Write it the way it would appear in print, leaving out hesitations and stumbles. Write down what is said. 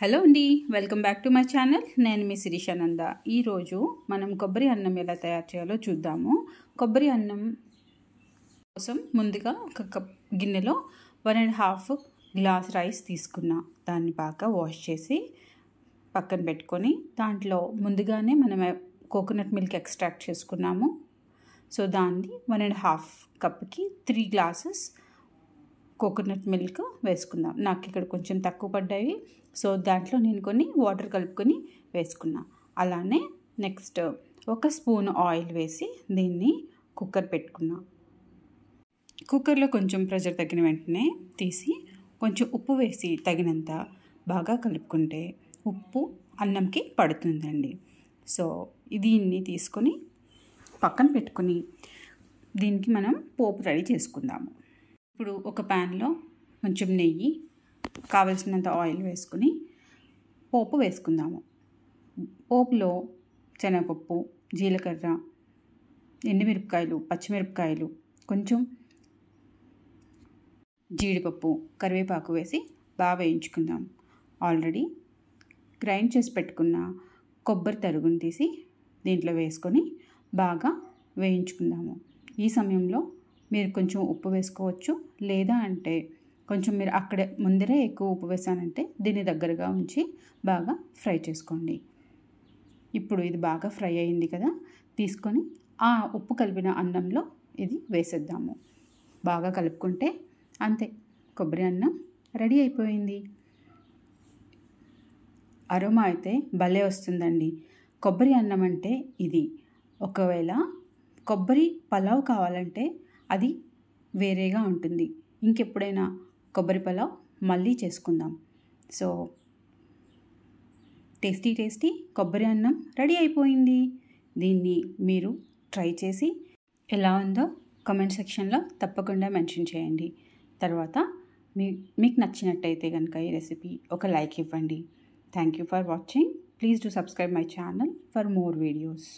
Hello అండి, welcome back to my channel. నేను మీ శిరీషానంద. ఈరోజు మనం కొబ్బరి అన్నం ఎలా తయారు చేయాలో చూద్దాము. కొబ్బరి అన్నం కోసం ముందుగా ఒక గిన్నెలో 1.5 గ్లాస్ రైస్ తీసుకున్నా. దాన్ని బాగా వాష్ చేసి పక్కన పెట్టుకొని దాంట్లో ముందుగానే మనం కోకోనట్ మిల్క్ ఎక్స్ట్రాక్ట్ చేసుకున్నాము. సో దాన్ని 1.5 కప్కి 3 గ్లాసెస్ కోకోనట్ మిల్క్ వేసుకుందాం. నాకు ఇక్కడ కొంచెం తక్కువ పడ్డాయి, సో దాంట్లో నేను కొన్ని వాటర్ కలుపుకొని వేసుకున్నా. అలానే నెక్స్ట్ ఒక స్పూన్ ఆయిల్ వేసి దీన్ని కుక్కర్ పెట్టుకున్నా. కుక్కర్లో కొంచెం ప్రెషర్ తగ్గిన వెంటనే తీసి కొంచెం ఉప్పు వేసి తగినంత బాగా కలుపుకుంటే ఉప్పు అన్నంకి పడుతుందండి. సో దీన్ని తీసుకొని పక్కన పెట్టుకొని దీనికి మనం పోపు రెడీ చేసుకుందాము. ఇప్పుడు ఒక ప్యాన్లో కొంచెం నెయ్యి, కావలసినంత ఆయిల్ వేసుకుని పోపు వేసుకుందాము. పోపులో శనగపప్పు, జీలకర్ర, ఎండుమిరపకాయలు, పచ్చిమిరపకాయలు, కొంచెం జీడిపప్పు, కరివేపాకు వేసి బాగా వేయించుకుందాం. ఆల్రెడీ గ్రైండ్ చేసి పెట్టుకున్న కొబ్బరి తరుగుని తీసి దీంట్లో వేసుకొని బాగా వేయించుకుందాము. ఈ సమయంలో మీరు కొంచెం ఉప్పు వేసుకోవచ్చు, లేదా అంటే కొంచెం మీరు అక్కడే ముందరే ఎక్కువ ఉప్పు వేసానంటే దీన్ని దగ్గరగా ఉంచి బాగా ఫ్రై చేసుకోండి. ఇప్పుడు ఇది బాగా ఫ్రై అయింది కదా, తీసుకొని ఆ ఉప్పు కలిపిన అన్నంలో ఇది వేసేద్దాము. బాగా కలుపుకుంటే అంతే, కొబ్బరి అన్నం రెడీ అయిపోయింది. అరోమా అయితే భలే వస్తుందండి. కొబ్బరి అన్నం అంటే ఇది. ఒకవేళ కొబ్బరి పలావ్ కావాలంటే అది వేరేగా ఉంటుంది. ఇంకెప్పుడైనా కొబ్బరి పలావ్ మళ్ళీ చేసుకుందాం. సో టేస్టీ కొబ్బరి అన్నం రెడీ అయిపోయింది. దీన్ని మీరు ట్రై చేసి ఎలా ఉందో కామెంట్ సెక్షన్లో తప్పకుండా మెన్షన్ చేయండి. తర్వాత మీకు నచ్చినట్టయితే కనుక ఈ రెసిపీ ఒక లైక్ ఇవ్వండి. Thank you for watching. Please do subscribe my channel for more videos.